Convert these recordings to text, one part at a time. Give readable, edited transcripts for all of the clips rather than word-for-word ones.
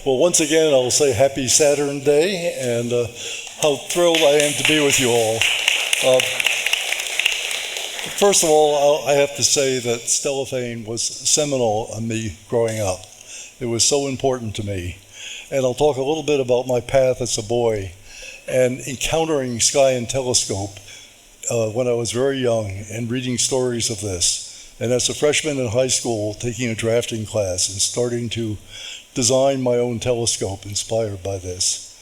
Well, once again, I'll say happy Saturn Day, and how thrilled I am to be with you all. First of all, I have to say that Stellafane was seminal on me growing up. It was so important to me. And I'll talk a little bit about my path as a boy and encountering sky and telescope when I was very young and reading stories of this. And as a freshman in high school, taking a drafting class and starting to design my own telescope inspired by this.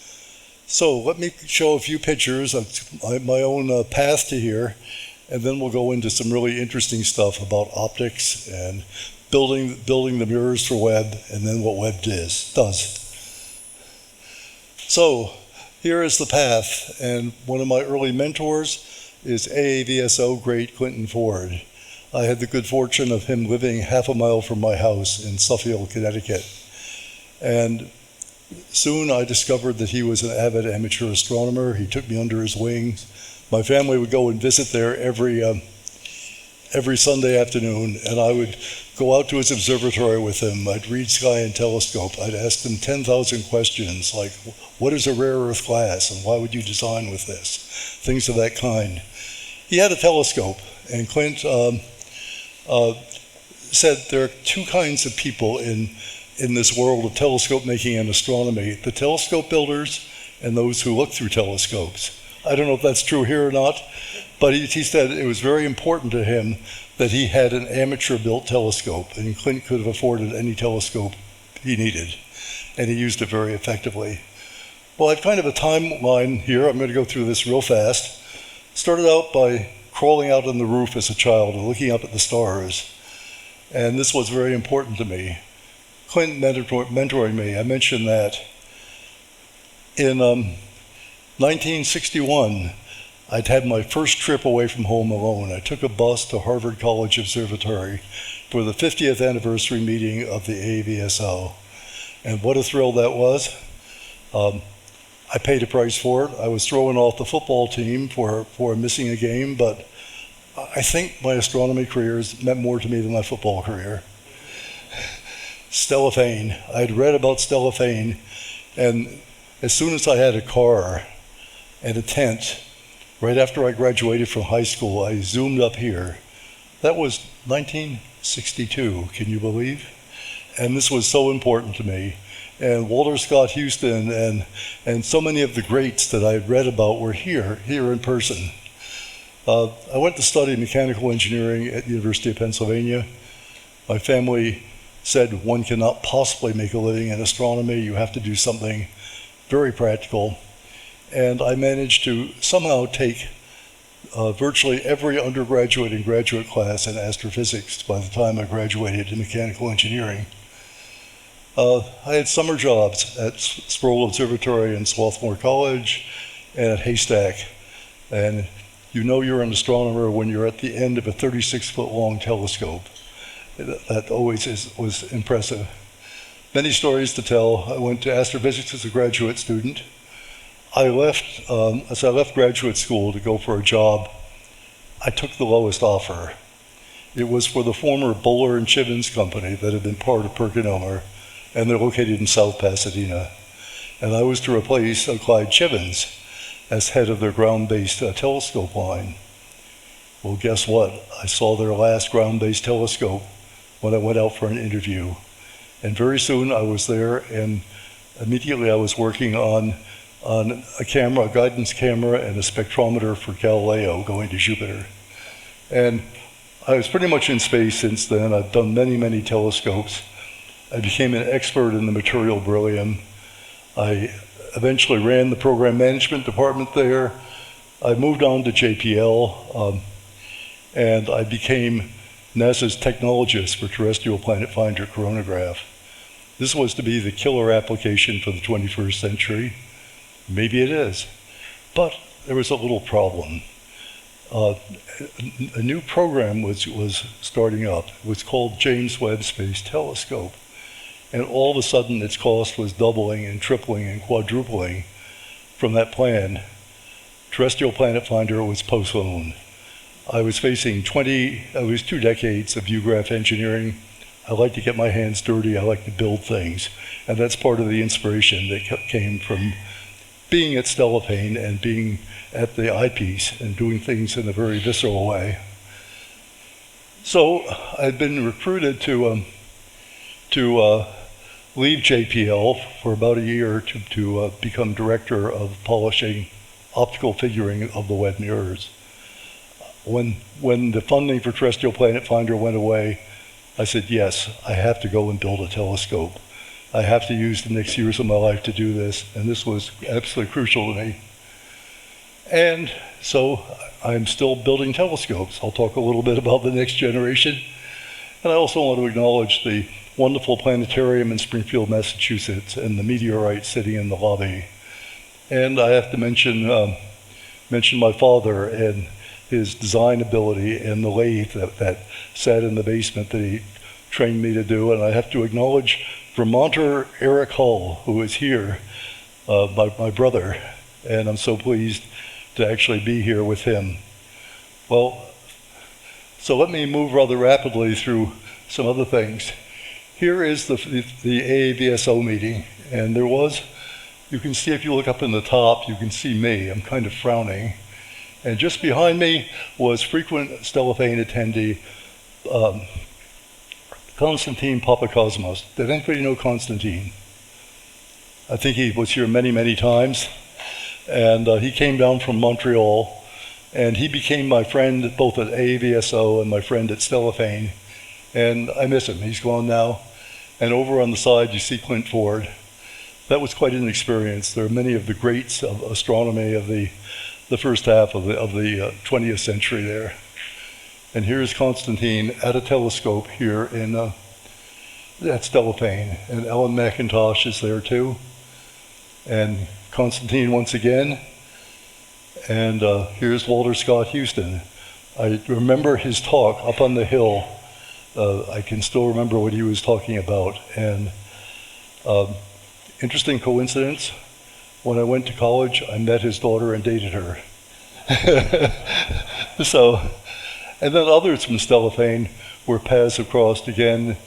So let me show a few pictures of my own path to here, and then we'll go into some really interesting stuff about optics and building the mirrors for Webb, and then what Webb does. So here is the path, and one of my early mentors is AAVSO great Clinton Ford. I had the good fortune of him living half a mile from my house in Suffield, Connecticut. And soon I discovered that he was an avid amateur astronomer. He took me under his wing. My family would go and visit there every Sunday afternoon, and I would go out to his observatory with him. I'd read sky and telescope. I'd ask him 10,000 questions, like, what is a rare earth glass, and why would you design with this? Things of that kind. He had a telescope, and Clint said there are two kinds of people in this world of telescope making and astronomy: the telescope builders and those who look through telescopes. I don't know if that's true here or not, but he said it was very important to him that he had an amateur-built telescope, and Clint could have afforded any telescope he needed, and he used it very effectively. Well, I've kind of a timeline here. I'm going to go through this real fast. Started out by crawling out on the roof as a child and looking up at the stars, and this was very important to me. Clint mentoring me. I mentioned that in 1961, I'd had my first trip away from home alone. I took a bus to Harvard College Observatory for the 50th anniversary meeting of the AAVSO. And what a thrill that was. I paid a price for it. I was thrown off the football team for missing a game, but I think my astronomy career has meant more to me than my football career. Stellafane. I'd read about Stellafane, and as soon as I had a car and a tent, right after I graduated from high school, I zoomed up here. That was 1962, can you believe? And this was so important to me. And Walter Scott Houston and so many of the greats that I had read about were here in person. I went to study mechanical engineering at the University of Pennsylvania. My family said one cannot possibly make a living in astronomy. You have to do something very practical. And I managed to somehow take virtually every undergraduate and graduate class in astrophysics by the time I graduated in mechanical engineering. I had summer jobs at Sproul Observatory and Swarthmore College and at Haystack. And you know you're an astronomer when you're at the end of a 36-foot long telescope. That always was impressive. Many stories to tell. I went to astrophysics as a graduate student. As I left graduate school to go for a job, I took the lowest offer. It was for the former Bowler and Chivens company that had been part of PerkinElmer, and they're located in South Pasadena. And I was to replace Clyde Chivens as head of their ground-based telescope line. Well, guess what? I saw their last ground-based telescope when I went out for an interview. And very soon I was there, and immediately I was working on a camera, a guidance camera, and a spectrometer for Galileo going to Jupiter. And I was pretty much in space since then. I've done many, many telescopes. I became an expert in the material beryllium. I eventually ran the program management department there. I moved on to JPL, and I became NASA's technologist for terrestrial planet finder coronagraph. This was to be the killer application for the 21st century. Maybe it is, but there was a little problem. A new program was starting up. It was called James Webb Space Telescope. And all of a sudden its cost was doubling and tripling and quadrupling from that plan. Terrestrial planet finder was postponed. I was facing 2 decades of U-graph engineering. I like to get my hands dirty. I like to build things. And that's part of the inspiration that came from being at Stellafane and being at the eyepiece and doing things in a very visceral way. So I've been recruited to leave JPL for about a year to become director of polishing optical figuring of the web mirrors. When the funding for Terrestrial Planet Finder went away, I said, yes, I have to go and build a telescope. I have to use the next years of my life to do this, and this was absolutely crucial to me. And so I'm still building telescopes. I'll talk a little bit about the next generation. And I also want to acknowledge the wonderful planetarium in Springfield, Massachusetts, and the meteorite sitting in the lobby. And I have to mention my father and his design ability and the lathe that sat in the basement that he trained me to do. And I have to acknowledge Vermonter Eric Hull, who is here, my brother, and I'm so pleased to actually be here with him. Well, so let me move rather rapidly through some other things. Here is the AAVSO meeting, and there was, you can see if you look up in the top, you can see me. I'm kind of frowning. And just behind me was frequent Stellafane attendee, Konstantin Papakosmos. Did anybody know Konstantin? I think he was here many, many times. And he came down from Montreal, and he became my friend both at AAVSO and my friend at Stellafane. And I miss him. He's gone now. And over on the side, you see Clint Ford. That was quite an experience. There are many of the greats of astronomy of the first half of the 20th century there. And here's Konstantin at a telescope here at Stellafane. And Ellen McIntosh is there too. And Konstantin once again. And here's Walter Scott Houston. I remember his talk up on the hill. I can still remember what he was talking about. And interesting coincidence, when I went to college, I met his daughter and dated her. So, and then others from Stellafane where paths have crossed again.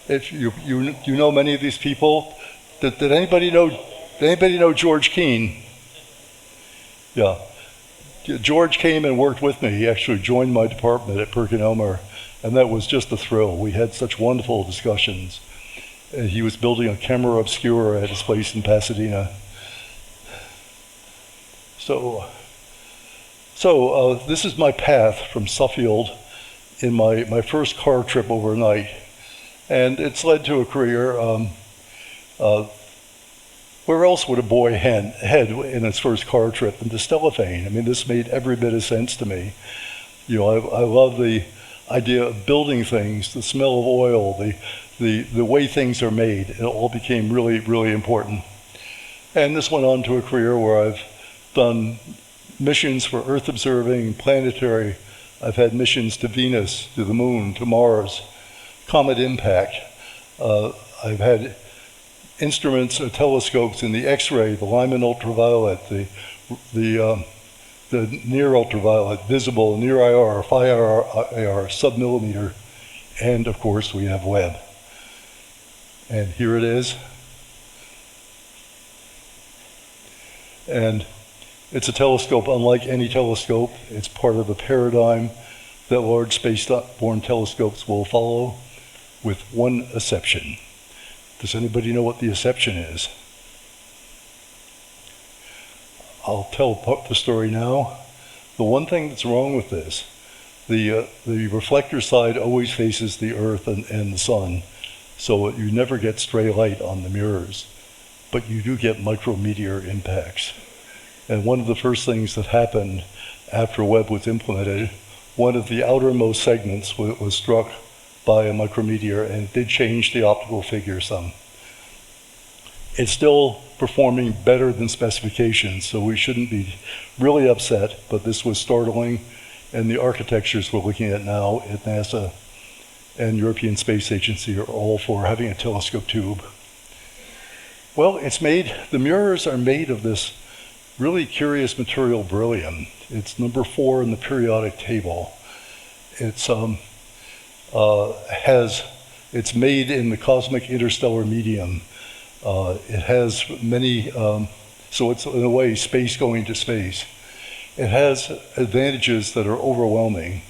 If you know many of these people, did anybody know George Keene? Yeah. George came and worked with me. He actually joined my department at PerkinElmer, and that was just a thrill. We had such wonderful discussions. And he was building a camera obscura at his place in Pasadena. So this is my path from Suffield in my first car trip overnight. And it's led to a career. Where else would a boy head in his first car trip than to Stellafane? I mean, this made every bit of sense to me. You know, I love the idea of building things, the smell of oil, the way things are made. It all became really, really important. And this went on to a career where I've done missions for Earth observing, planetary. I've had missions to Venus, to the Moon, to Mars, comet impact. I've had instruments or telescopes in the X-ray, the Lyman ultraviolet, the near ultraviolet, visible, near IR, phi IR, sub-millimeter, and of course we have Webb. And here it is. And it's a telescope unlike any telescope. It's part of the paradigm that large space-borne telescopes will follow, with one exception. Does anybody know what the exception is? I'll tell the story now. The one thing that's wrong with this, the reflector side always faces the Earth and the Sun, so you never get stray light on the mirrors, but you do get micrometeor impacts. And one of the first things that happened after Webb was implemented, one of the outermost segments was struck by a micrometeor, and it did change the optical figure some. It's still performing better than specifications, so we shouldn't be really upset, but this was startling, and the architectures we're looking at now at NASA and European Space Agency are all for having a telescope tube. Well, the mirrors are made of this really curious material, beryllium. It's number 4 in the periodic table. It's it's made in the cosmic interstellar medium. It has many, so it's in a way space going to space. It has advantages that are overwhelming.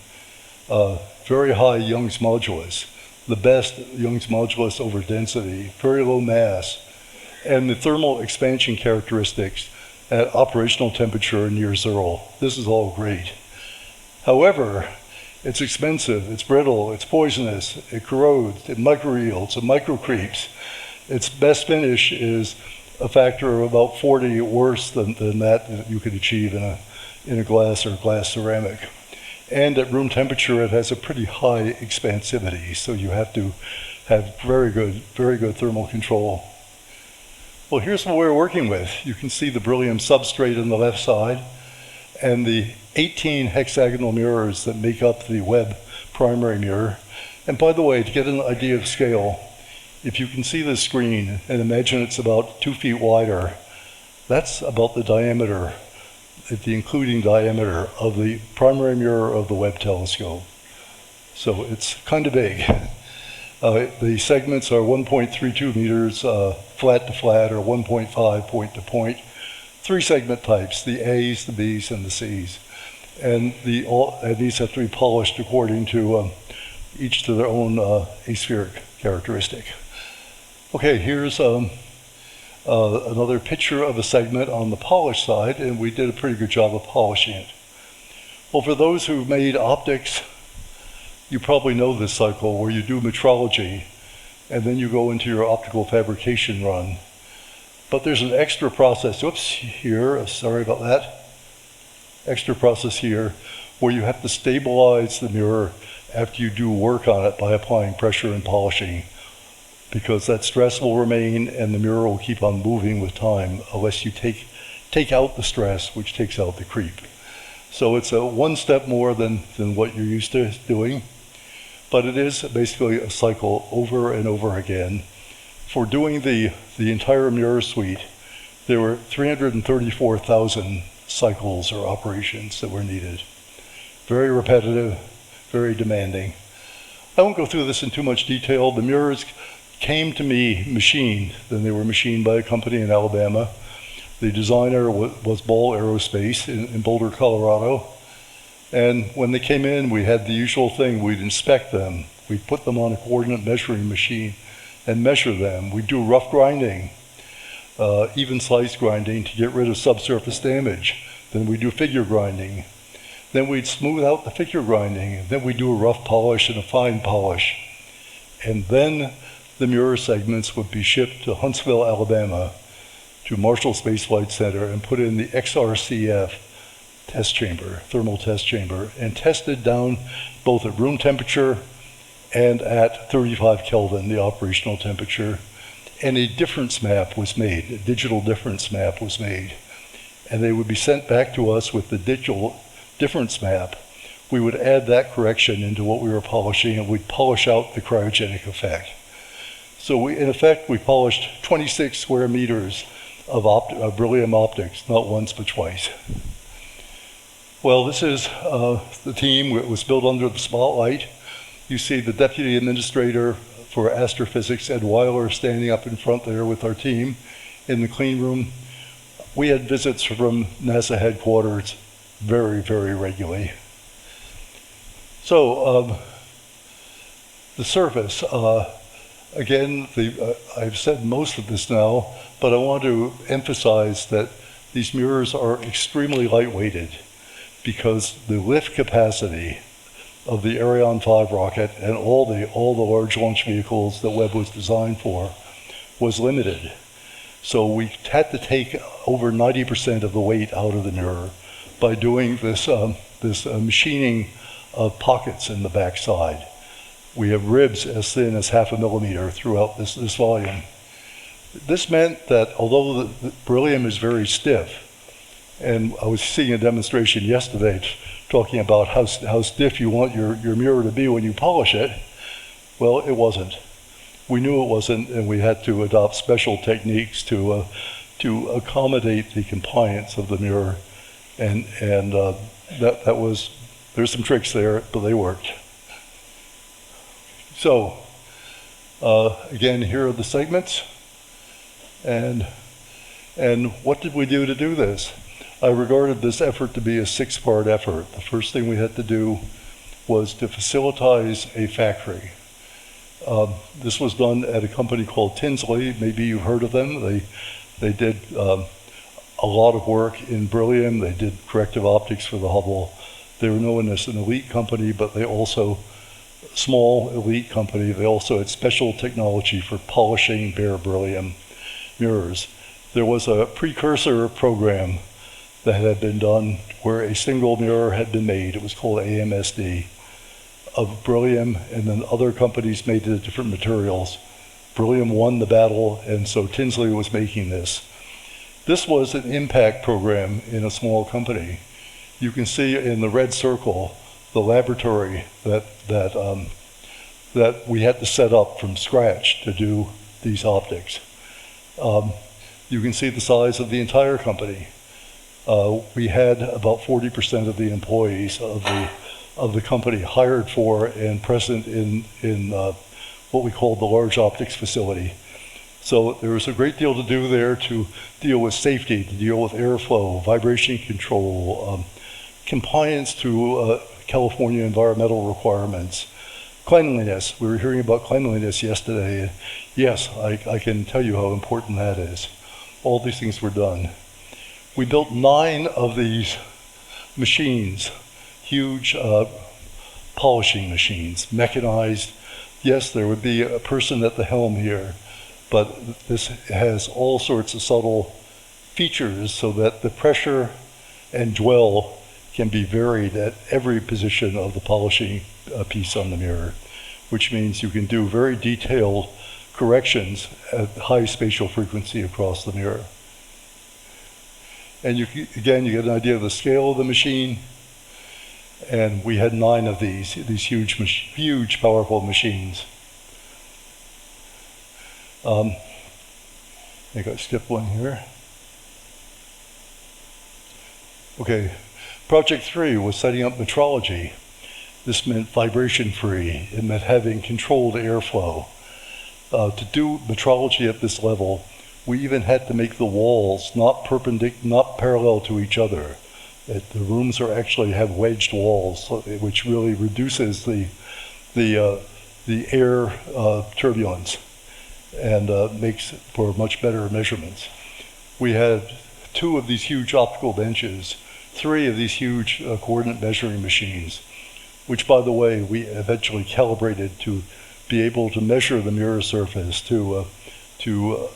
Very high Young's modulus, the best Young's modulus over density, very low mass, and the thermal expansion characteristics at operational temperature near zero. This is all great. However, it's expensive, it's brittle, it's poisonous, it corrodes, it microyields, it microcreeps. Its best finish is a factor of about 40 worse than that you could achieve in a glass or glass ceramic. And at room temperature, it has a pretty high expansivity, so you have to have very good thermal control. Well, here's what we're working with. You can see the beryllium substrate on the left side and the 18 hexagonal mirrors that make up the Webb primary mirror. And by the way, to get an idea of scale, if you can see this screen and imagine it's about 2 feet wider, that's about the diameter, the including diameter of the primary mirror of the Webb telescope. So it's kind of big. The segments are 1.32 meters flat to flat, or 1.5 point to point. 3 segment types, the A's, the B's, and the C's. And these have to be polished according to each to their own aspheric characteristic. Okay, here's another picture of a segment on the polished side, and we did a pretty good job of polishing it. Well, for those who've made optics, you probably know this cycle where you do metrology and then you go into your optical fabrication run. But there's an extra process, here, sorry about that. Extra process here where you have to stabilize the mirror after you do work on it by applying pressure and polishing, because that stress will remain and the mirror will keep on moving with time unless you take out the stress, which takes out the creep. So it's one step more than what you're used to doing, but it is basically a cycle over and over again. For doing the entire mirror suite, there were 334,000 cycles or operations that were needed. Very repetitive, very demanding. I won't go through this in too much detail. The mirrors came to me machined, then they were machined by a company in Alabama. The designer was Ball Aerospace in Boulder, Colorado. And when they came in, we had the usual thing. We'd inspect them. We'd put them on a coordinate measuring machine and measure them. We'd do rough grinding, even slice grinding to get rid of subsurface damage. Then we'd do figure grinding. Then we'd smooth out the figure grinding. And then we'd do a rough polish and a fine polish. And then the mirror segments would be shipped to Huntsville, Alabama, to Marshall Space Flight Center and put in the XRCF test chamber, thermal test chamber, and tested down both at room temperature and at 35 Kelvin, the operational temperature. And a difference map was made, a digital difference map was made. And they would be sent back to us with the digital difference map. We would add that correction into what we were polishing, and we'd polish out the cryogenic effect. So in effect, we polished 26 square meters of beryllium optics, not once but twice. Well, this is the team. It was built under the spotlight. You see the deputy administrator for astrophysics, Ed Weiler, standing up in front there with our team in the clean room. We had visits from NASA headquarters very, very regularly. So the surface, again, I've said most of this now, but I want to emphasize that these mirrors are extremely lightweighted because the lift capacity of the Ariane 5 rocket and all the large launch vehicles that Webb was designed for was limited. So we had to take over 90% of the weight out of the mirror by doing this machining of pockets in the backside. We have ribs as thin as 0.5 millimeter throughout this volume. This meant that although the beryllium is very stiff, and I was seeing a demonstration yesterday talking about how stiff you want your mirror to be when you polish it, well, it wasn't. We knew it wasn't, and we had to adopt special techniques to accommodate the compliance of the mirror, and that was, there's some tricks there, but they worked. So, again, here are the segments. And what did we do to do this? I regarded this effort to be a 6-part effort. The first thing we had to do was to facilitize a factory. This was done at a company called Tinsley. Maybe you've heard of them. They did a lot of work in beryllium. They did corrective optics for the Hubble. They were known as an elite company, but they also, small elite company, they also had special technology for polishing bare beryllium mirrors. There was a precursor program that had been done where a single mirror had been made. It was called AMSD, of beryllium, and then other companies made it of different materials. Beryllium won the battle, and so Tinsley was making this. This was an impact program in a small company. You can see in the red circle the laboratory that we had to set up from scratch to do these optics. You can see the size of the entire company. We had about 40% of the employees of the company hired for and present in what we call the large optics facility. So there was a great deal to do there to deal with safety, to deal with airflow, vibration control, compliance to California environmental requirements, cleanliness. We were hearing about cleanliness yesterday. Yes, I can tell you how important that is. All these things were done. We built 9 of these machines, huge polishing machines, mechanized. Yes, there would be a person at the helm here, but this has all sorts of subtle features so that the pressure and dwell can be varied at every position of the polishing piece on the mirror, which means you can do very detailed corrections at high spatial frequency across the mirror. And again, you get an idea of the scale of the machine. And we had 9 of these huge, powerful machines. I think I skipped one here. Okay, project 3 was setting up metrology. This meant vibration-free. It meant having controlled airflow. To do metrology at this level, we even had to make the walls not parallel to each other. The rooms actually have wedged walls, which really reduces the air turbulence and makes for much better measurements. We had 2 of these huge optical benches, 3 of these huge coordinate measuring machines, which, by the way, we eventually calibrated to be able to measure the mirror surface to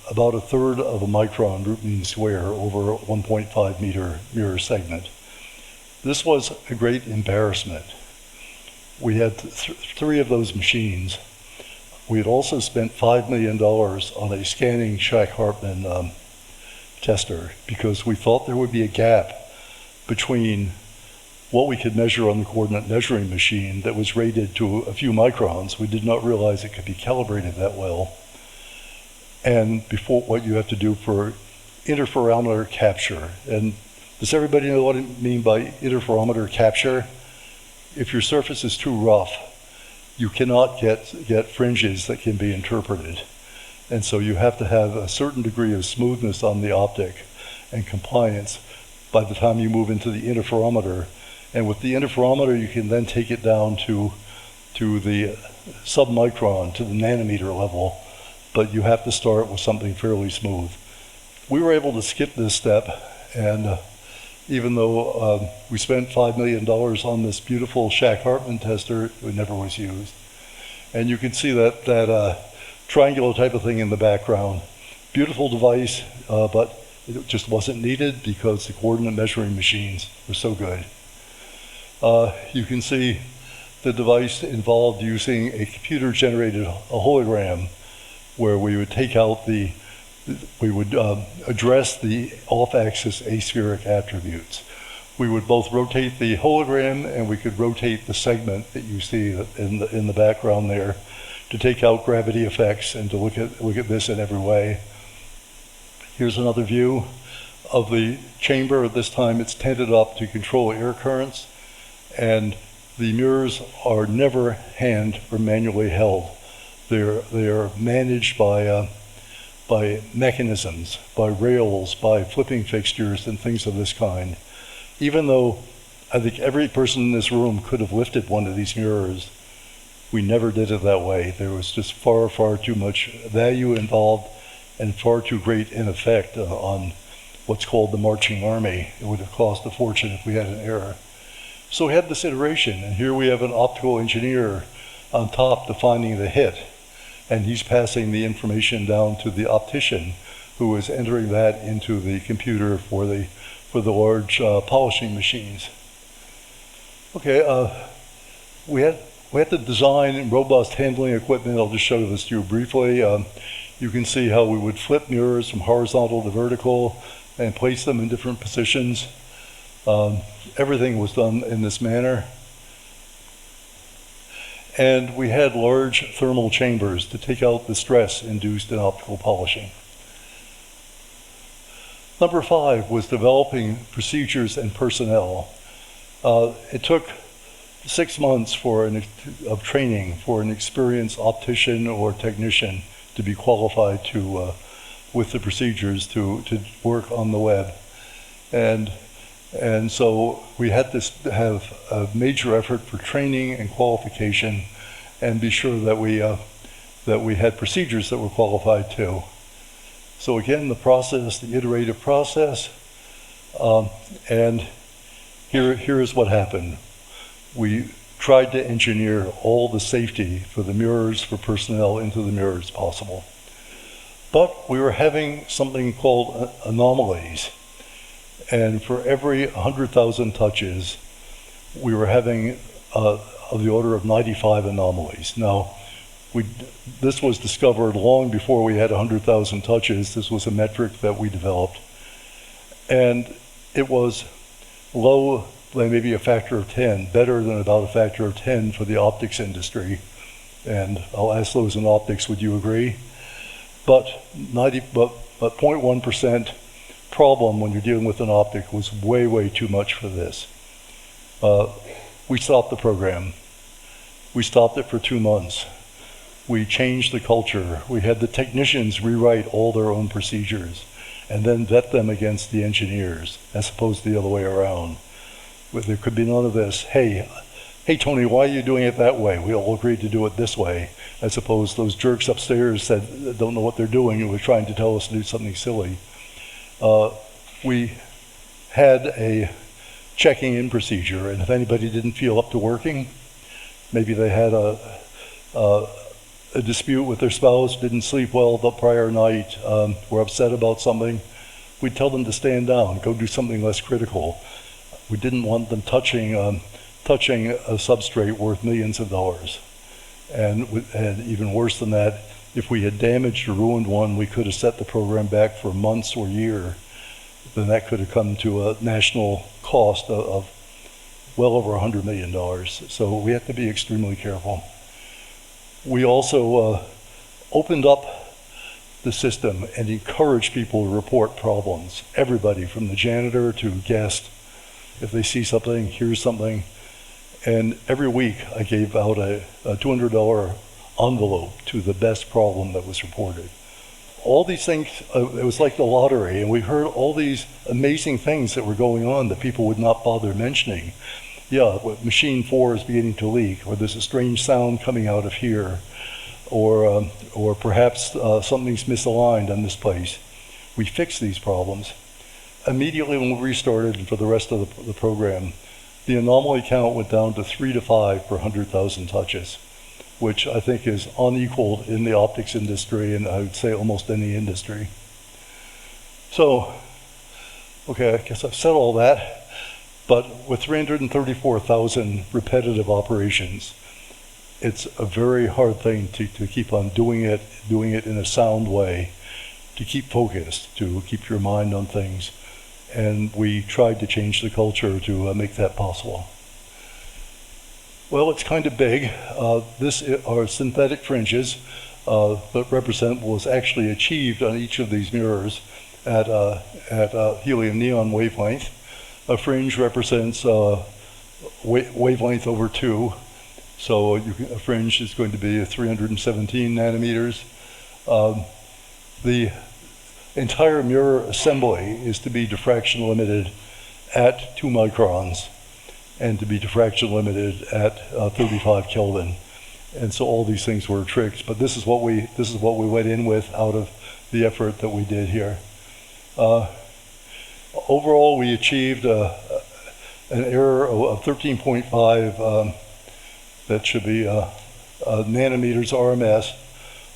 about 1/3 of a micron root mean square over a 1.5 meter mirror segment. This was a great embarrassment. We had 3 of those machines. We had also spent $5 million on a scanning Shack-Hartman tester because we thought there would be a gap between what we could measure on the coordinate measuring machine that was rated to a few microns. We did not realize it could be calibrated that well. And before what you have to do for interferometer capture. And does everybody know what I mean by interferometer capture? If your surface is too rough, you cannot get fringes that can be interpreted. And so you have to have a certain degree of smoothness on the optic and compliance by the time you move into the interferometer. And with the interferometer, you can then take it down to the submicron, to the nanometer level, but you have to start with something fairly smooth. We were able to skip this step, and even though we spent $5 million on this beautiful Shack-Hartman tester, it never was used. And you can see that triangular type of thing in the background. Beautiful device, but it just wasn't needed because the coordinate measuring machines were so good. You can see the device involved using a computer-generated hologram where we would take out we would address the off-axis aspheric attributes. We would both rotate the hologram and we could rotate the segment that you see in the background there to take out gravity effects and to look at this in every way. Here's another view of the chamber. This time it's tented up to control air currents, and the mirrors are never hand or manually held. They are managed by by mechanisms, by rails, by flipping fixtures and things of this kind. Even though I think every person in this room could have lifted one of these mirrors, we never did it that way. There was just far, far too much value involved and far too great an effect on what's called the marching army. It would have cost a fortune if we had an error. So we had this iteration, and here we have an optical engineer on top defining the hit, and he's passing the information down to the optician, who is entering that into the computer for the large polishing machines. Okay, we had to design robust handling equipment. I'll just show this to you briefly. You can see how we would flip mirrors from horizontal to vertical and place them in different positions. Everything was done in this manner. And we had large thermal chambers to take out the stress induced in optical polishing. Number 5 was developing procedures and personnel. It took 6 months of training for an experienced optician or technician to be qualified with the procedures to work on the web. And so we had to have a major effort for training and qualification and be sure that we had procedures that were qualified too. So again, the process, the iterative process, and here is what happened. We tried to engineer all the safety for the mirrors, for personnel into the mirrors possible. But we were having something called anomalies. And for every 100,000 touches, we were having of the order of 95 anomalies. Now, this was discovered long before we had 100,000 touches. This was a metric that we developed. And it was low, like maybe a factor of 10, better than about a factor of 10 for the optics industry. And I'll ask those in optics, would you agree? But 0.1% problem when you're dealing with an optic was way, way too much for this. We stopped the program. We stopped it for 2 months. We changed the culture. We had the technicians rewrite all their own procedures and then vet them against the engineers, as opposed to the other way around. There could be none of this, hey Tony, why are you doing it that way? We all agreed to do it this way, as opposed to those jerks upstairs that don't know what they're doing and were trying to tell us to do something silly. We had a checking in procedure, and if anybody didn't feel up to working, maybe they had a dispute with their spouse, didn't sleep well the prior night, were upset about something, we'd tell them to stand down, go do something less critical. We didn't want them touching a substrate worth millions of dollars. And even worse than that, if we had damaged or ruined one, we could have set the program back for months or year. Then that could have come to a national cost of well over $100 million. So we have to be extremely careful. We also opened up the system and encouraged people to report problems. Everybody, from the janitor to guest, if they see something, hear something. And every week I gave out a $200 envelope to the best problem that was reported. All these things, it was like the lottery, and we heard all these amazing things that were going on that people would not bother mentioning. Yeah, machine 4 is beginning to leak, or there's a strange sound coming out of here, or perhaps something's misaligned on this place. We fixed these problems. Immediately when we restarted, and for the rest of the program, the anomaly count went down to 3 to 5 per 100,000 touches, which I think is unequaled in the optics industry, and I would say almost any industry. So, okay, I guess I've said all that, but with 334,000 repetitive operations, it's a very hard thing to keep on doing it in a sound way, to keep focused, to keep your mind on things. And we tried to change the culture to make that possible. Well, it's kind of big. This are synthetic fringes that represent what was actually achieved on each of these mirrors at helium neon wavelength. A fringe represents wavelength over 2. So a fringe is going to be 317 nanometers. The entire mirror assembly is to be diffraction limited at 2 microns and to be diffraction limited at 35 Kelvin. And so all these things were tricks, but this is what we went in with out of the effort that we did here. Overall, we achieved an error of 13.5. That should be nanometers RMS,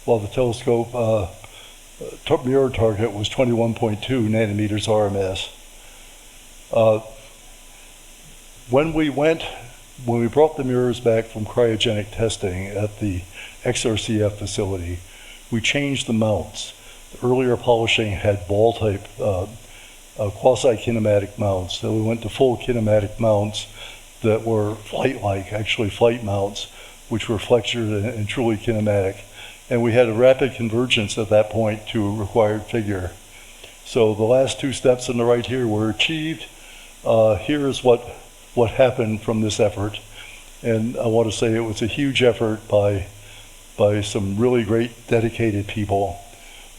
while the telescope mirror target was 21.2 nanometers RMS. When we brought the mirrors back from cryogenic testing at the XRCF facility, we changed the mounts. The earlier polishing had ball-type quasi-kinematic mounts. So we went to full kinematic mounts that were flight-like, actually flight mounts, which were flexured and truly kinematic. And we had a rapid convergence at that point to a required figure. So the last two steps on the right here were achieved. Here is what happened from this effort. And I want to say it was a huge effort by some really great dedicated people.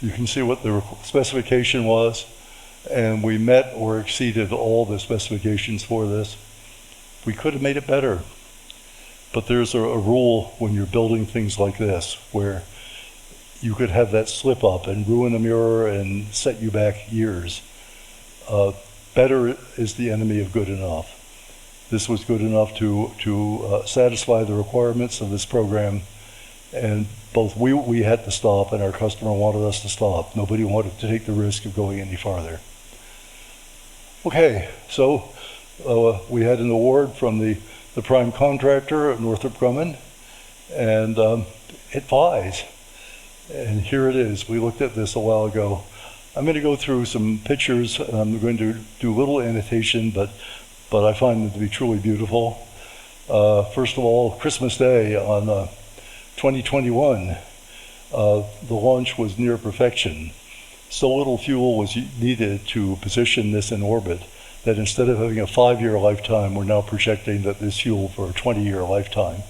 You can see what the specification was, and we met or exceeded all the specifications for this. We could have made it better, but there's a rule when you're building things like this where you could have that slip up and ruin a mirror and set you back years. Better is the enemy of good enough. This was good enough to satisfy the requirements of this program, and both we had to stop and our customer wanted us to stop. Nobody wanted to take the risk of going any farther. Okay, so we had an award from the prime contractor at Northrop Grumman, and it flies. And here it is. We looked at this a while ago. I'm going to go through some pictures, and I'm going to do a little annotation, but I find them to be truly beautiful. First of all, Christmas Day on 2021, the launch was near perfection. So little fuel was needed to position this in orbit that instead of having a 5-year lifetime, we're now projecting that there's fuel for a 20-year lifetime.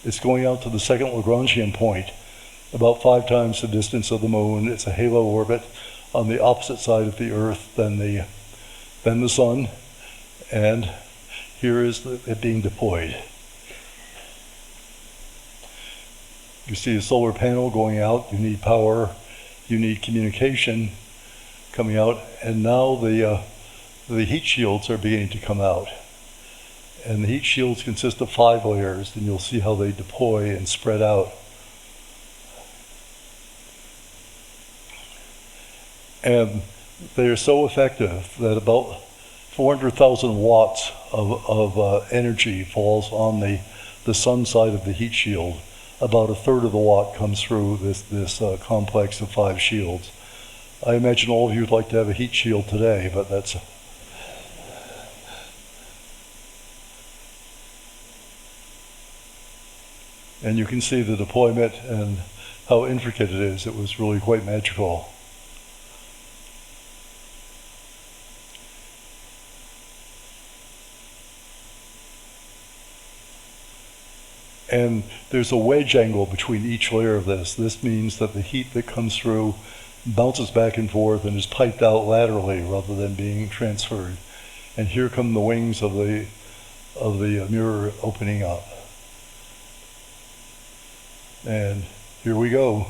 It's going out to the second Lagrangian point, about 5 times the distance of the moon. It's a halo orbit on the opposite side of the Earth than the sun. And here is it being deployed. You see a solar panel going out. You need power. You need communication coming out. And now the heat shields are beginning to come out. And the heat shields consist of 5 layers, and you'll see how they deploy and spread out. And they are so effective that about 400,000 watts of energy falls on the sun side of the heat shield. About 1/3 of the watt comes through this complex of 5 shields. I imagine all of you would like to have a heat shield today, but that's... And you can see the deployment and how intricate it is. It was really quite magical. And there's a wedge angle between each layer of this. This means that the heat that comes through bounces back and forth and is piped out laterally rather than being transferred. And here come the wings of the mirror opening up. And here we go.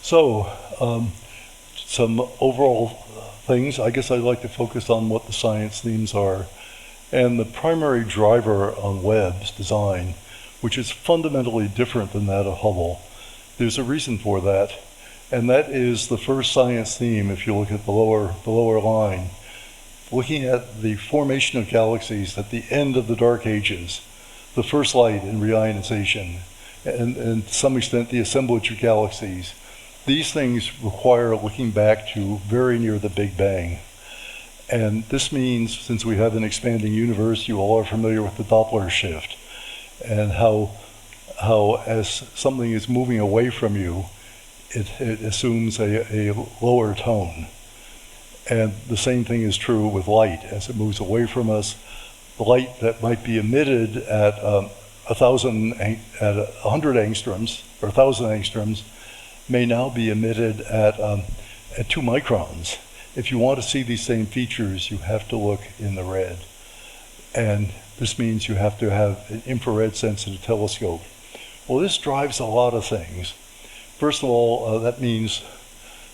So, some overall things. I guess I'd like to focus on what the science themes are. And the primary driver on Webb's design, which is fundamentally different than that of Hubble, there's a reason for that. And that is the first science theme, if you look at the lower line, looking at the formation of galaxies at the end of the Dark Ages, the first light in reionization, and to some extent the assemblage of galaxies. These things require looking back to very near the Big Bang. And this means, since we have an expanding universe, you all are familiar with the Doppler shift and how how as something is moving away from you, it assumes a lower tone. And the same thing is true with light. As it moves away from us, the light that might be emitted at 100 angstroms, or 1,000 angstroms, may now be emitted at 2 microns. If you want to see these same features, you have to look in the red. And this means you have to have an infrared sensitive telescope. Well, this drives a lot of things. First of all, that means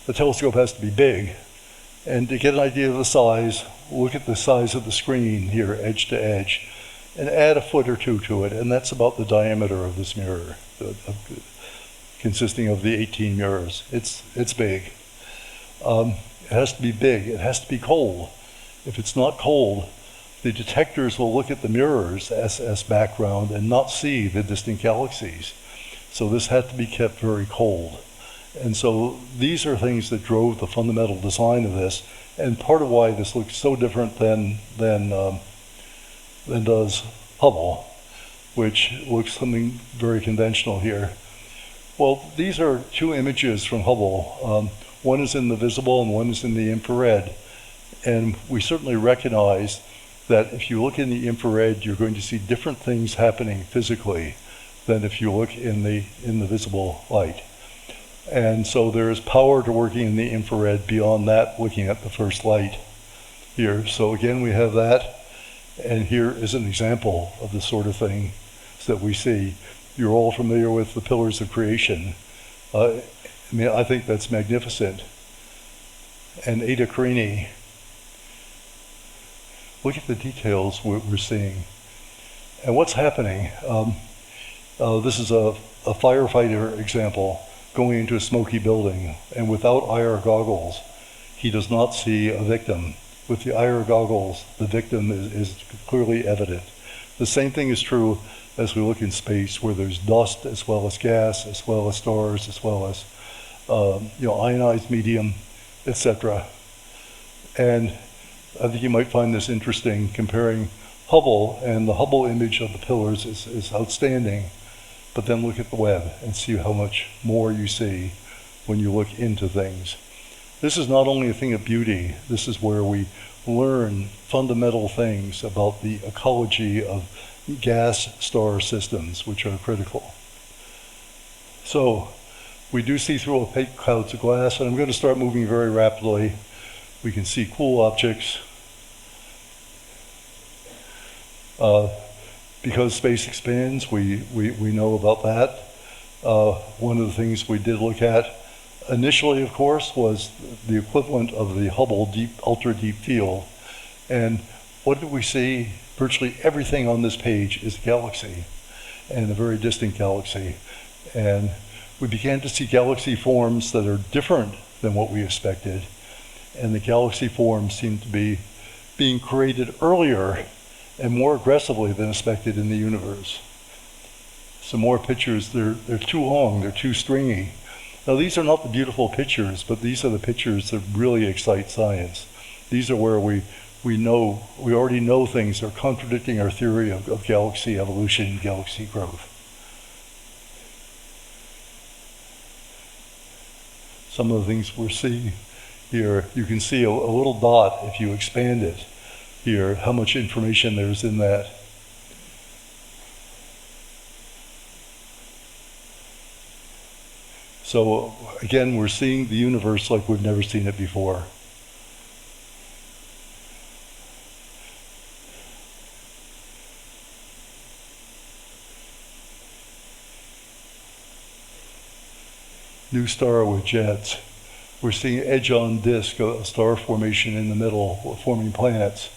the telescope has to be big. And to get an idea of the size, look at the size of the screen here, edge to edge, and add a foot or two to it, and that's about the diameter of this mirror, consisting of the 18 mirrors. It's big. It has to be big. It has to be cold. If it's not cold, the detectors will look at the mirrors as background and not see the distant galaxies. So this had to be kept very cold. And so these are things that drove the fundamental design of this, and part of why this looks so different than does Hubble, which looks something very conventional here. Well, these are 2 images from Hubble. One is in the visible and one is in the infrared. And we certainly recognize that if you look in the infrared, you're going to see different things happening physically than if you look in the visible light. And so there is power to working in the infrared beyond that, looking at the first light here. So again, we have that. And here is an example of the sort of thing that we see. You're all familiar with the pillars of creation. I think that's magnificent. And Ada Carini, look at the details we're seeing. And what's happening? This is a firefighter example going into a smoky building, and without IR goggles, he does not see a victim. With the IR goggles, the victim is clearly evident. The same thing is true as we look in space, where there's dust as well as gas, as well as stars, as well as ionized medium, etc. And I think you might find this interesting, comparing Hubble, and the Hubble image of the pillars is outstanding. But then look at the Webb and see how much more you see when you look into things. This is not only a thing of beauty, this is where we learn fundamental things about the ecology of gas star systems, which are critical. So we do see through opaque clouds of glass, and I'm going to start moving very rapidly. We can see cool objects. Because space expands, we know about that. One of the things we did look at initially, of course, was the equivalent of the Hubble ultra deep field. And what did we see? Virtually everything on this page is a galaxy, and a very distant galaxy. And we began to see galaxy forms that are different than what we expected. And the galaxy forms seem to be being created earlier and more aggressively than expected in the universe. Some more pictures, they're too long, they're too stringy. Now these are not the beautiful pictures, but these are the pictures that really excite science. These are where we already know things that are contradicting our theory of galaxy evolution, galaxy growth. Some of the things we're seeing here, you can see a little dot if you expand it here, how much information there's in that. So again, we're seeing the universe like we've never seen it before. New star with jets. We're seeing edge on disk, a star formation in the middle, forming planets.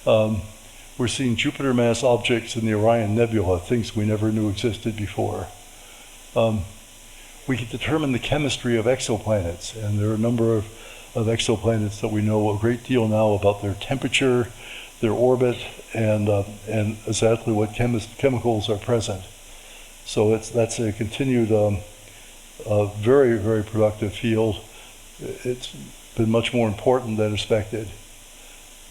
We're seeing Jupiter mass objects in the Orion Nebula, things we never knew existed before. We can determine the chemistry of exoplanets, and there are a number of exoplanets that we know a great deal now about their temperature, their orbit, and exactly what chemicals are present. So that's a continued, very, very productive field. It's been much more important than expected.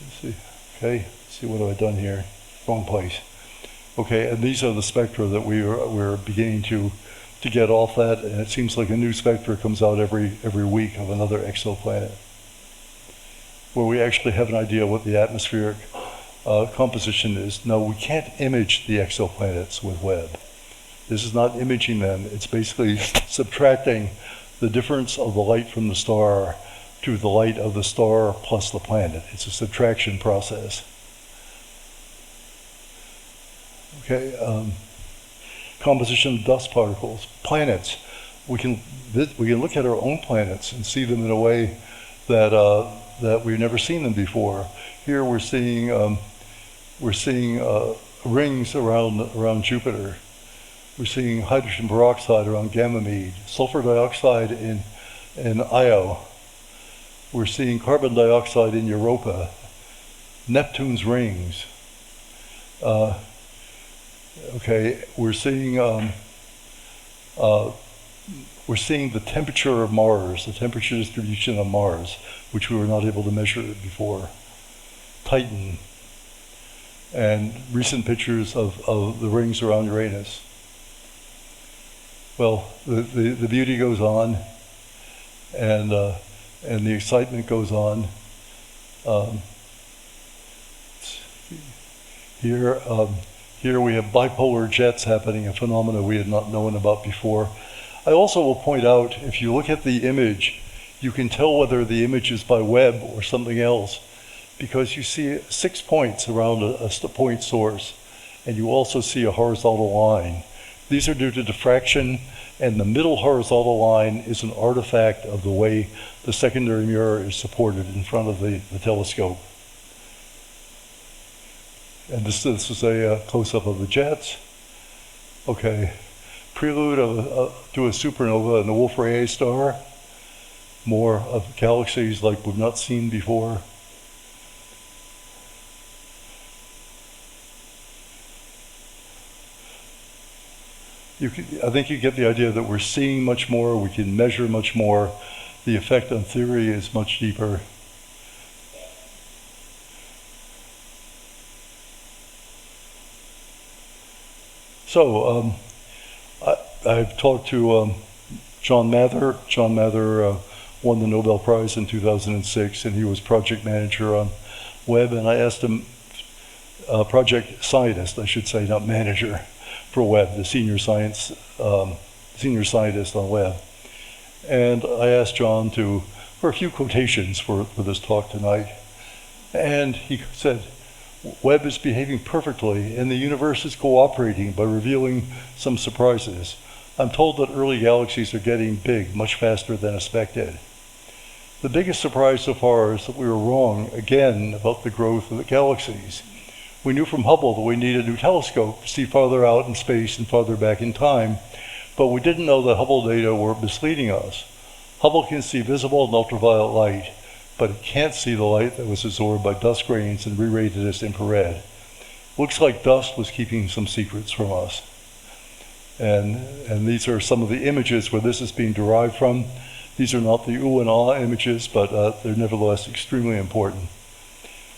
Let's see, okay, let's see what have I done here. Wrong place. Okay, and these are the spectra that we're beginning to get off that, and it seems like a new spectra comes out every week of another exoplanet, where we actually have an idea what the atmospheric composition is. No, we can't image the exoplanets with Webb. This is not imaging them, it's basically subtracting the difference of the light from the star to the light of the star plus the planet. It's a subtraction process. Okay, composition of dust particles, planets. We can look at our own planets and see them in a way that we've never seen them before. Here we're seeing rings around Jupiter. We're seeing hydrogen peroxide around Ganymede, sulfur dioxide in Io. We're seeing carbon dioxide in Europa, Neptune's rings. Okay, we're seeing the temperature of Mars, the temperature distribution of Mars, which we were not able to measure before. Titan, and recent pictures of the rings around Uranus. Well, the beauty goes on, and the excitement goes on. Here we have bipolar jets happening, a phenomena we had not known about before. I also will point out, if you look at the image, you can tell whether the image is by Webb or something else, because you see 6 points around a point source, and you also see a horizontal line. These are due to diffraction, and the middle horizontal line is an artifact of the way the secondary mirror is supported in front of the telescope. And this is a close-up of the jets. Okay, prelude to a supernova in the Wolf-Rayet star. More of galaxies like we've not seen before. I think you get the idea that we're seeing much more, we can measure much more. The effect on theory is much deeper. So, I've talked to John Mather. John Mather won the Nobel Prize in 2006, and he was project manager on Webb, and I asked him, project scientist, I should say, not manager, for Webb, the senior scientist on Webb. And I asked John for a few quotations for this talk tonight. And he said, Webb is behaving perfectly and the universe is cooperating by revealing some surprises. I'm told that early galaxies are getting big much faster than expected. The biggest surprise so far is that we were wrong again about the growth of the galaxies. We knew from Hubble that we needed a new telescope to see farther out in space and farther back in time, but we didn't know that Hubble data were misleading us. Hubble can see visible and ultraviolet light, but it can't see the light that was absorbed by dust grains and re-rated as infrared. Looks like dust was keeping some secrets from us. And these are some of the images where this is being derived from. These are not the ooh and ah images, but they're nevertheless extremely important.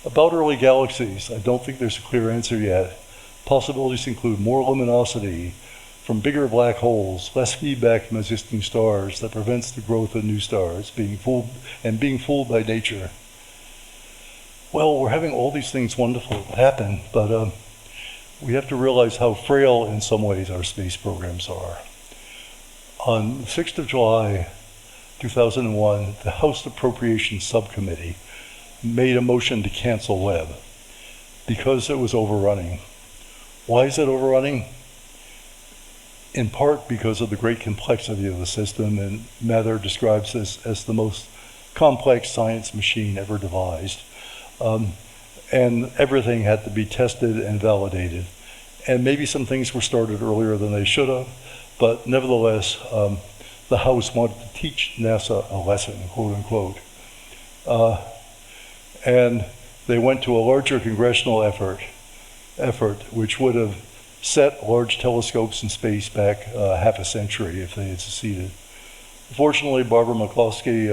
About early galaxies, I don't think there's a clear answer yet. Possibilities include more luminosity from bigger black holes, less feedback from existing stars that prevents the growth of new stars, being fooled by nature. Well, we're having all these things wonderful happen, but we have to realize how frail in some ways our space programs are. On the 6th of July, 2001, the House Appropriations Subcommittee made a motion to cancel Webb because it was overrunning. Why is it overrunning? In part because of the great complexity of the system, and Mather describes this as the most complex science machine ever devised. And everything had to be tested and validated. And maybe some things were started earlier than they should have, but nevertheless, the House wanted to teach NASA a lesson, quote unquote. And they went to a larger congressional effort, which would have set large telescopes in space back half a century if they had succeeded. Fortunately, Barbara McCloskey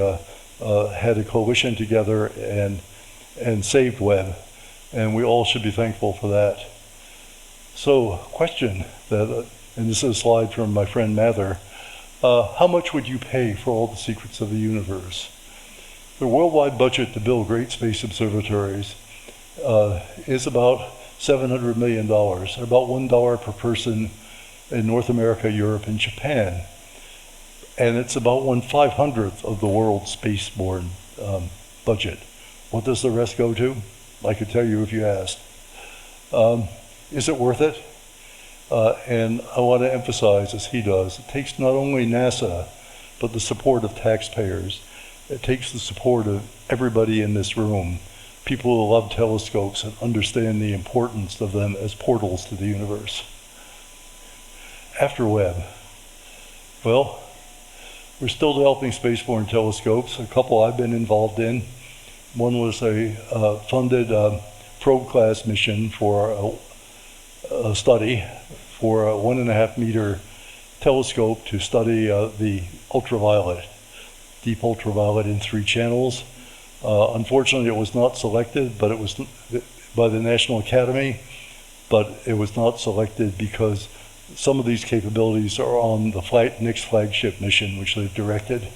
had a coalition together and saved Webb, and we all should be thankful for that. So, question and this is a slide from my friend Mather. How much would you pay for all the secrets of the universe? The worldwide budget to build great space observatories is about $700 million, about $1 per person in North America, Europe, and Japan. And it's about 1/500th of the world's spaceborne budget. What does the rest go to? I could tell you if you asked. Is it worth it? And I want to emphasize, as he does, it takes not only NASA, but the support of taxpayers. It takes the support of everybody in this room, people who love telescopes and understand the importance of them as portals to the universe. After Webb, well, we're still developing spaceborne telescopes, a couple I've been involved in. One was a funded probe class mission for a study for a 1.5 meter telescope to study the ultraviolet, deep ultraviolet in 3 channels. Unfortunately, it was not selected, but it was by the National Academy, but it was not selected because some of these capabilities are on the next flagship mission, which they've directed.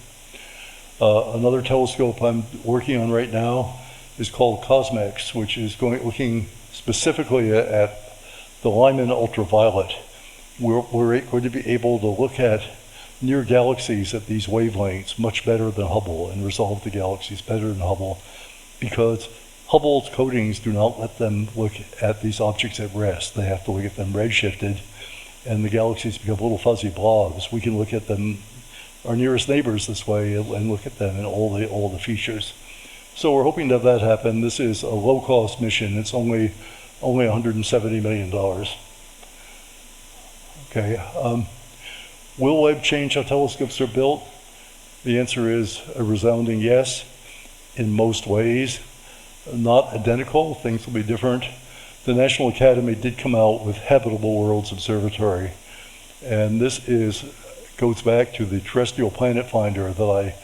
Another telescope I'm working on right now is called COSMEX, which is looking specifically at the Lyman ultraviolet. We're going to be able to look at near galaxies at these wavelengths much better than Hubble and resolve the galaxies better than Hubble, because Hubble's coatings do not let them look at these objects at rest. They have to look at them redshifted, and the galaxies become little fuzzy blobs. We can look at them, our nearest neighbors, this way and look at them and all the features. So we're hoping to have that happen. This is a low-cost mission. It's only $170 million. Okay. Will Webb change how telescopes are built? The answer is a resounding yes, in most ways. Not identical, things will be different. The National Academy did come out with Habitable Worlds Observatory, and this goes back to the terrestrial planet finder that I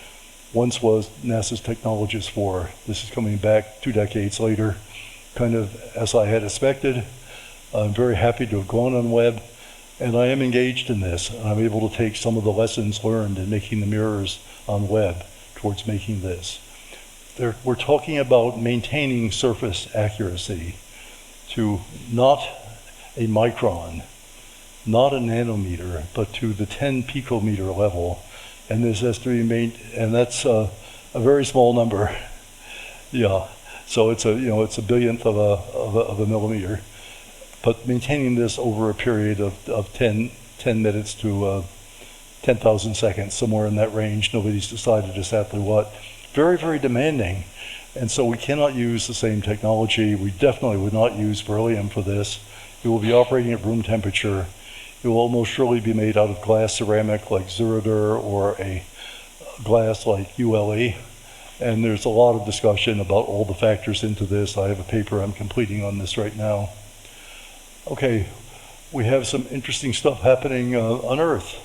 once was NASA's technologist for. This is coming back 2 decades later, kind of as I had expected. I'm very happy to have gone on Webb, and I am engaged in this. I'm able to take some of the lessons learned in making the mirrors on Webb towards making this. We're talking about maintaining surface accuracy to not a micron, not a nanometer, but to the 10 picometer level. And this has to be and that's a very small number. Yeah, so it's a billionth of a millimeter. But maintaining this over a period of 10 minutes to 10,000 seconds, somewhere in that range, nobody's decided exactly what. Very, very demanding. And so we cannot use the same technology. We definitely would not use beryllium for this. It will be operating at room temperature. It will almost surely be made out of glass ceramic like Zuradur or a glass like ULE. And there's a lot of discussion about all the factors into this. I have a paper I'm completing on this right now. Okay, we have some interesting stuff happening on Earth.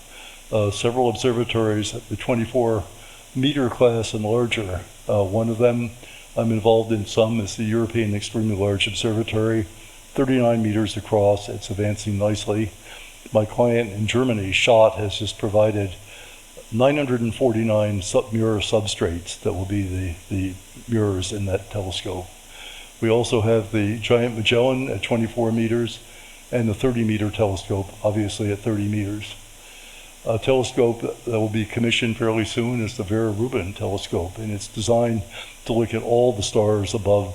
Several observatories at the 24-meter class and larger. One of them I'm involved in some is the European Extremely Large Observatory, 39 meters across. It's advancing nicely. My client in Germany, Schott, has just provided 949 mirror substrates that will be the mirrors in that telescope. We also have the Giant Magellan at 24 meters and the 30-meter telescope, obviously at 30 meters. A telescope that will be commissioned fairly soon is the Vera Rubin telescope, and it's designed to look at all the stars above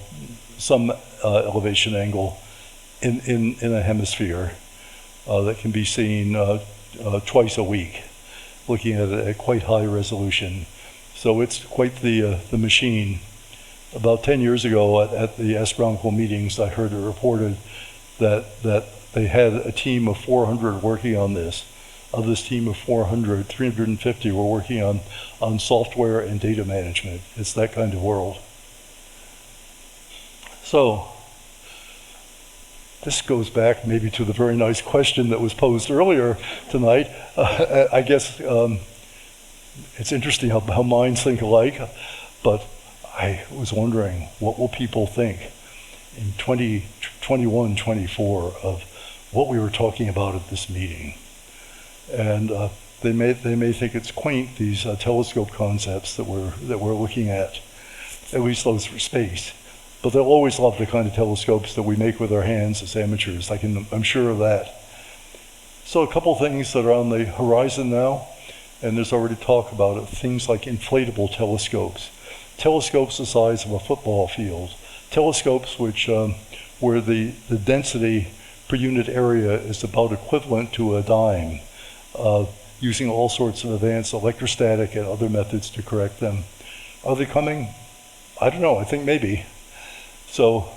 some elevation angle in a hemisphere that can be seen twice a week, looking at it at quite high resolution. So it's quite the machine. About 10 years ago at the astronomical meetings, I heard it reported that they had a team of 400 working on this. Of this team of 400, 350 were working on software and data management. It's that kind of world. So this goes back maybe to the very nice question that was posed earlier tonight. I guess it's interesting how minds think alike, but I was wondering, what will people think in 2021, 24 of what we were talking about at this meeting. And they may think it's quaint, these telescope concepts that we're looking at least those for space. But they'll always love the kind of telescopes that we make with our hands as amateurs. I'm sure of that. So a couple things that are on the horizon now, and there's already talk about it, things like inflatable telescopes. Telescopes the size of a football field. Telescopes which, where the density per unit area is about equivalent to a dime, using all sorts of advanced electrostatic and other methods to correct them. Are they coming? I don't know, I think maybe. So,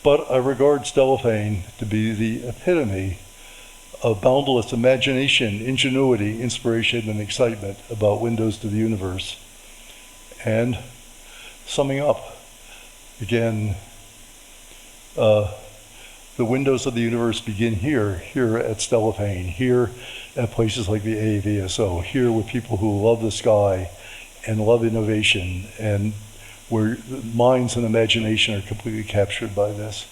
but I regard Stellafane to be the epitome of boundless imagination, ingenuity, inspiration, and excitement about windows to the universe. And summing up, again, the windows of the universe begin here at Stellafane, here at places like the AAVSO, here with people who love the sky and love innovation, and where minds and imagination are completely captured by this.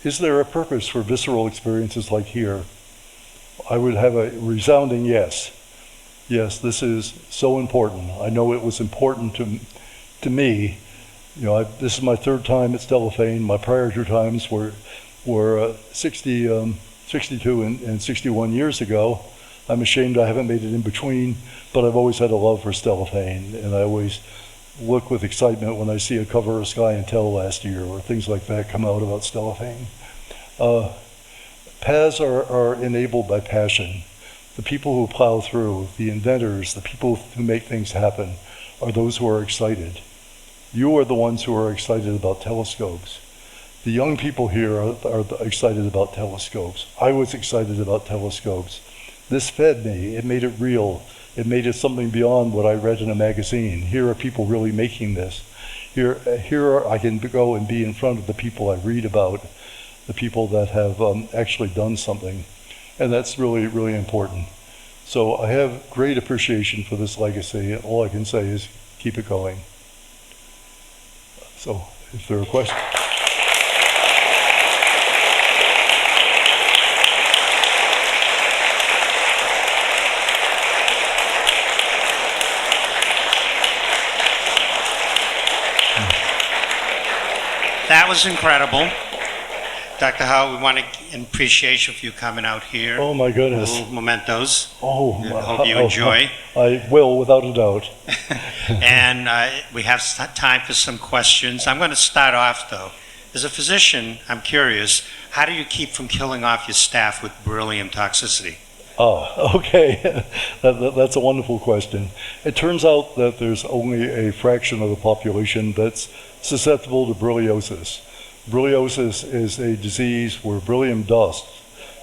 Is there a purpose for visceral experiences like here? I would have a resounding yes. Yes, this is so important. I know it was important to me. You know, this is my third time at Stellafane. My prior two times were 62 and 61 years ago. I'm ashamed I haven't made it in between, but I've always had a love for Stellafane, and I always look with excitement when I see a cover of Sky and Tell last year or things like that come out about Stellafane. Paths are enabled by passion. The people who plow through, the inventors, the people who make things happen, are those who are excited. You are the ones who are excited about telescopes. The young people here are excited about telescopes. I was excited about telescopes. This fed me. It made it real. It made it something beyond what I read in a magazine. Here are people really making this. Here I can go and be in front of the people I read about, the people that have actually done something. And that's really, really important. So I have great appreciation for this legacy. All I can say is keep it going. So if there are questions. That was incredible. Dr. Howe, we want to appreciation for you coming out here. Oh my goodness. Little mementos. Oh, I hope you enjoy. I will, without a doubt. And we have time for some questions. I'm going to start off, though. As a physician, I'm curious, how do you keep from killing off your staff with beryllium toxicity? Oh, okay. That's a wonderful question. It turns out that there's only a fraction of the population that's susceptible to berilliosis. Berilliosis is a disease where beryllium dust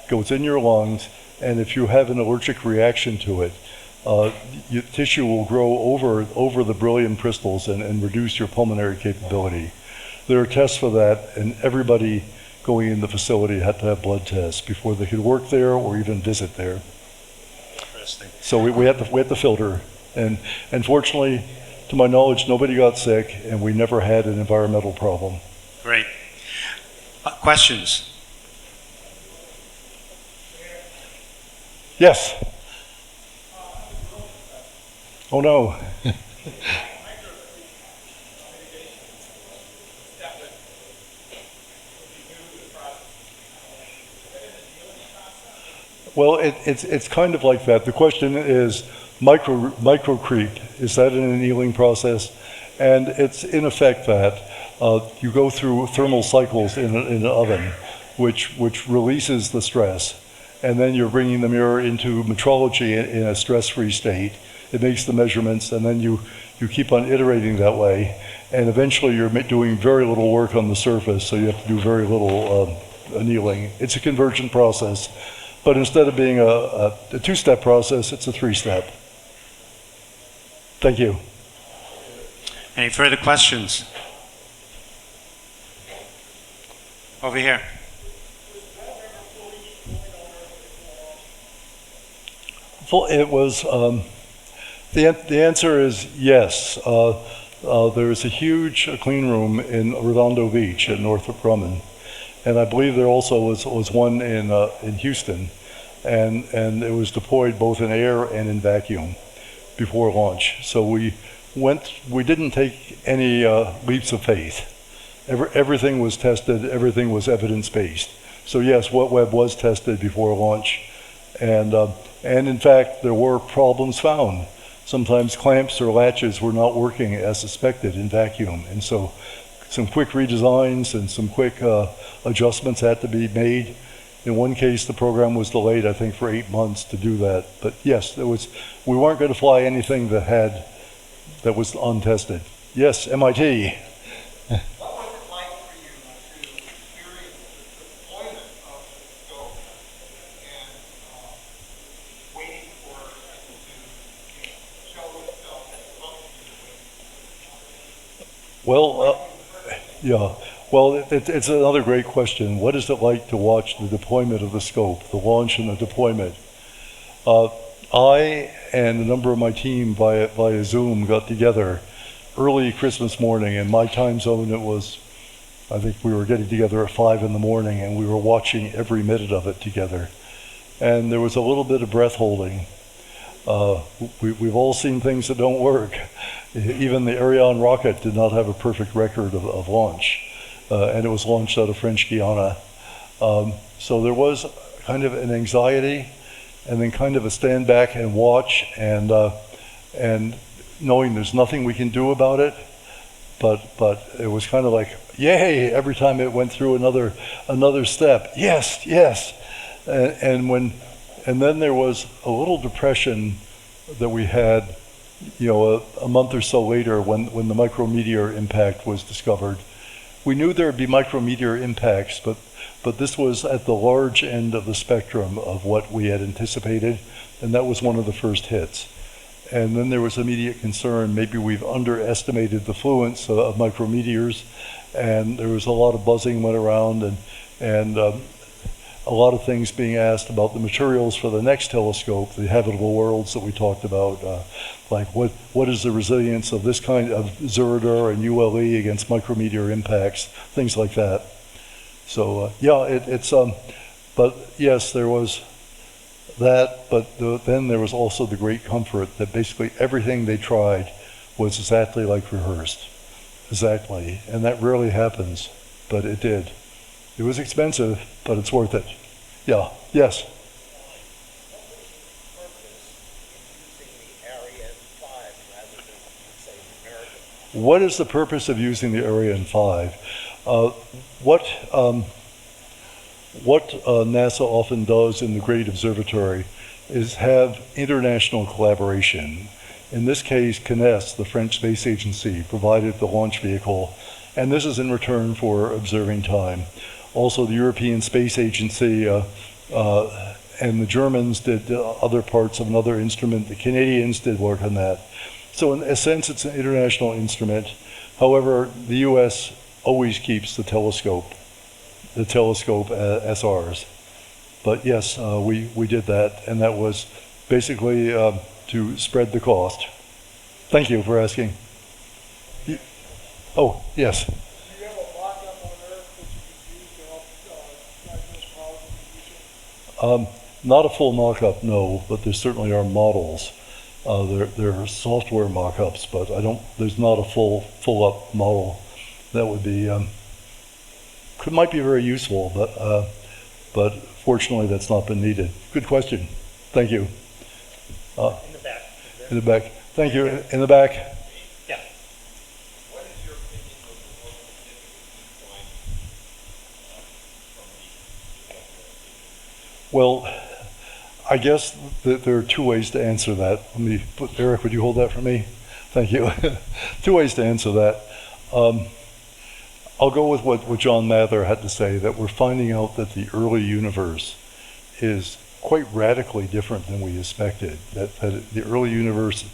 goes in your lungs, and if you have an allergic reaction to it, your tissue will grow over the beryllium crystals and reduce your pulmonary capability. There are tests for that, and everybody going in the facility had to have blood tests before they could work there or even visit there. Interesting. So we had to filter, and fortunately, to my knowledge, nobody got sick, and we never had an environmental problem. Great. Questions? Yes. Oh no. Well, it's kind of like that. The question is microcrete. Is that an annealing process? And it's in effect that you go through thermal cycles in an oven, which releases the stress, and then you're bringing the mirror into metrology in a stress-free state. It makes the measurements, and then you keep on iterating that way, and eventually you're doing very little work on the surface, so you have to do very little annealing. It's a convergent process, but instead of being a two-step process, it's a three-step. Thank you. Any further questions? Over here. It was, the answer is yes. There's a huge clean room in Redondo Beach at Northrop Grumman. and I believe there also was one in Houston, and it was deployed both in air and in vacuum before launch. So we didn't take any leaps of faith. Everything was tested, everything was evidence-based. So yes, WetWeb was tested before launch, and in fact, there were problems found. Sometimes clamps or latches were not working as suspected in vacuum, and so some quick redesigns and some quick adjustments had to be made. In one case, the program was delayed, I think, for 8 months to do that. But yes, we weren't going to fly anything that was untested. Yes, MIT. What was it like for you to experience the deployment of the scope and waiting for it to show itself functioning? Well, yeah. Well, it's another great question. What is it like to watch the deployment of the scope, the launch and the deployment? I and a number of my team via Zoom got together early Christmas morning. In my time zone, I think we were getting together at 5 in the morning, and we were watching every minute of it together. And there was a little bit of breath holding. We've all seen things that don't work. Even the Ariane rocket did not have a perfect record of launch. And it was launched out of French Guiana. So there was kind of an anxiety, and then kind of a stand back and watch, and knowing there's nothing we can do about it. But it was kind of like, yay, every time it went through another step. Yes, yes. And then there was a little depression that we had, a month or so later when the micrometeor impact was discovered. We knew there would be micrometeor impacts, but this was at the large end of the spectrum of what we had anticipated, and that was one of the first hits. And then there was immediate concern, maybe we've underestimated the fluence of micrometeors, and there was a lot of buzzing went around, and a lot of things being asked about the materials for the next telescope, the habitable worlds that we talked about, like what is the resilience of this kind of Zirridar and ULE against micrometeor impacts, things like that. So but yes, there was that, but then there was also the great comfort that basically everything they tried was exactly like rehearsed, exactly, and that rarely happens, but it did. It was expensive, but it's worth it. Yeah, yes. What is the purpose of using the Ariane 5? What NASA often does in the Great Observatory is have international collaboration. In this case, CNES, the French space agency, provided the launch vehicle, and this is in return for observing time. Also, the European Space Agency and the Germans did other parts of another instrument. The Canadians did work on that. So in a sense, it's an international instrument. However, the US always keeps the telescope as ours. But yes, we did that, and that was basically to spread the cost. Thank you for asking. Oh, yes. Do you have a mock-up on Earth that you could use to help diagnose problems in the future? Not a full mock-up, no, but there certainly are models. There are software mock-ups, but there's not a full-up model. That would be, might be very useful, but fortunately that's not been needed. Good question. Thank you. In the back. In the back. Thank you. In the back. Yeah. What is your opinion of the most significant decline from the Well, I guess that there are two ways to answer that. Eric, would you hold that for me? Thank you. Two ways to answer that. I'll go with what John Mather had to say, that we're finding out that the early universe is quite radically different than we expected, that the early universe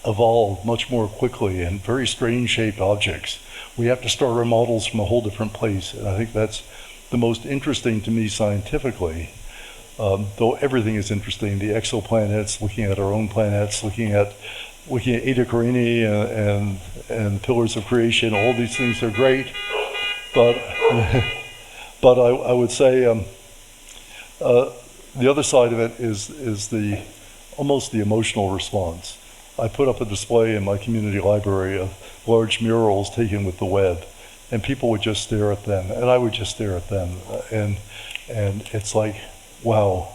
evolved much more quickly and very strange shaped objects. We have to start our models from a whole different place, and I think that's the most interesting to me scientifically. Though everything is interesting, the exoplanets, looking at our own planets, looking at Eta Carini and pillars of creation, all these things are great, but But I would say the other side of it is almost the emotional response. I put up a display in my community library of large murals taken with the web, and people would just stare at them, and I would just stare at them, and it's like, wow.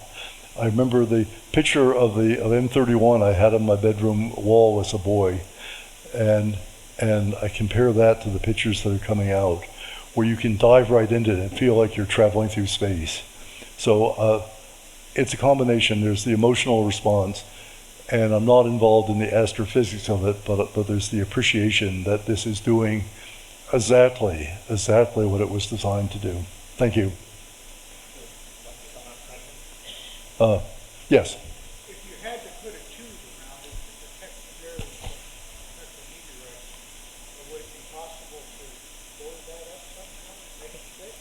I remember the picture of M31 I had on my bedroom wall as a boy, and I compare that to the pictures that are coming out, where you can dive right into it and feel like you're traveling through space. So it's a combination. There's the emotional response, and I'm not involved in the astrophysics of it, but there's the appreciation that this is doing exactly what it was designed to do. Thank you. Yes. If you had to put a tube around it to protect the air from meteorites, would it be possible to board that up somehow and make it fit?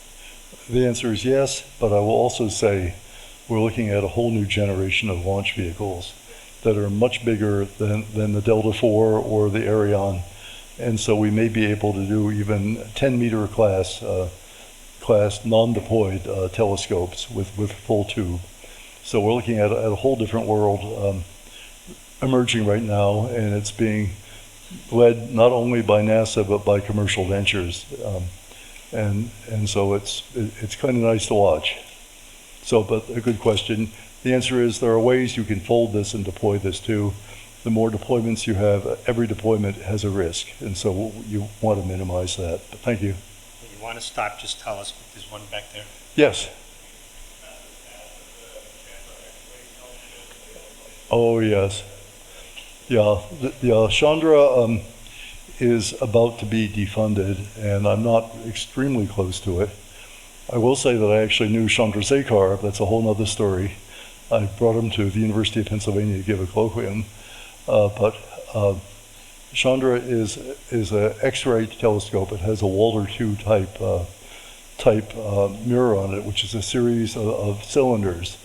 The answer is yes, but I will also say we're looking at a whole new generation of launch vehicles that are much bigger than the Delta IV or the Ariane. And so we may be able to do even 10-meter class non-deployed telescopes with full tube. So we're looking at a whole different world emerging right now, and it's being led not only by NASA but by commercial ventures, and so it's kind of nice to watch. So, but a good question. The answer is there are ways you can fold this and deploy this too. The more deployments you have, every deployment has a risk, and so you want to minimize that. But thank you. If you want to stop, just tell us. There's one back there. Yes. Oh yes. Yeah, the Chandra is about to be defunded, and I'm not extremely close to it. I will say that I actually knew Chandrasekhar. That's a whole other story. I brought him to the University of Pennsylvania to give a colloquium. But Chandra is an X-ray telescope. It has a Walter II type mirror on it, which is a series of cylinders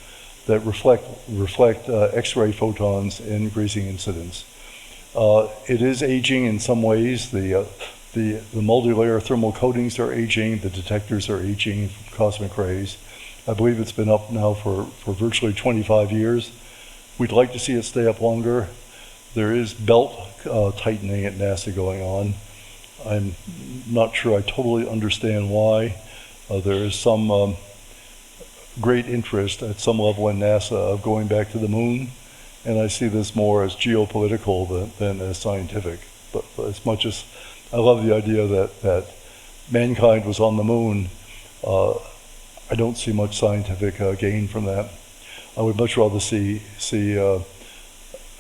that reflect X-ray photons in grazing incidents. It is aging in some ways. The multi-layer thermal coatings are aging. The detectors are aging from cosmic rays. I believe it's been up now for virtually 25 years. We'd like to see it stay up longer. There is belt tightening at NASA going on. I'm not sure I totally understand why. There is some great interest at some level in NASA of going back to the moon, and I see this more as geopolitical than as scientific. But as much as I love the idea that mankind was on the moon, I don't see much scientific gain from that. I would much rather see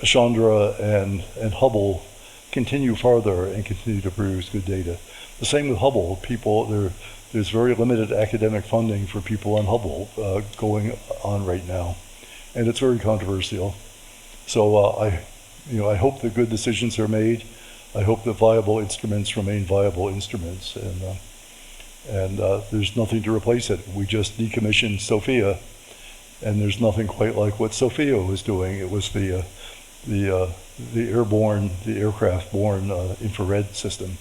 Chandra and Hubble continue farther and continue to produce good data. The same with Hubble. There's very limited academic funding for people on Hubble going on right now, and it's very controversial. So I hope that good decisions are made. I hope that viable instruments remain viable instruments, and there's nothing to replace it. We just decommissioned Sophia, and there's nothing quite like what Sophia was doing. It was the aircraft-borne infrared system.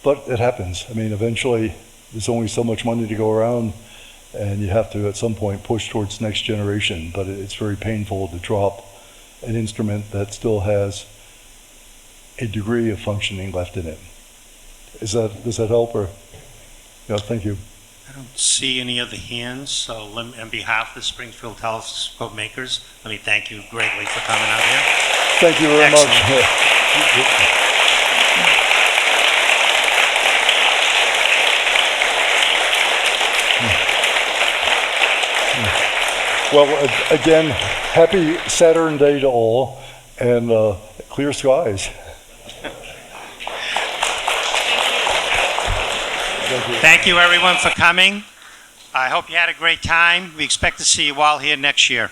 But it happens. I mean, eventually, there's only so much money to go around, and you have to, at some point, push towards next generation. But it's very painful to drop an instrument that still has a degree of functioning left in it. Does that help? Or yeah, thank you. I don't see any other hands, so on behalf of the Springfield Telescope makers, let me thank you greatly for coming out here. Thank you very Excellent. much. Well, again, happy Saturn Day to all, and clear skies. Thank you, everyone, for coming. I hope you had a great time. We expect to see you all here next year.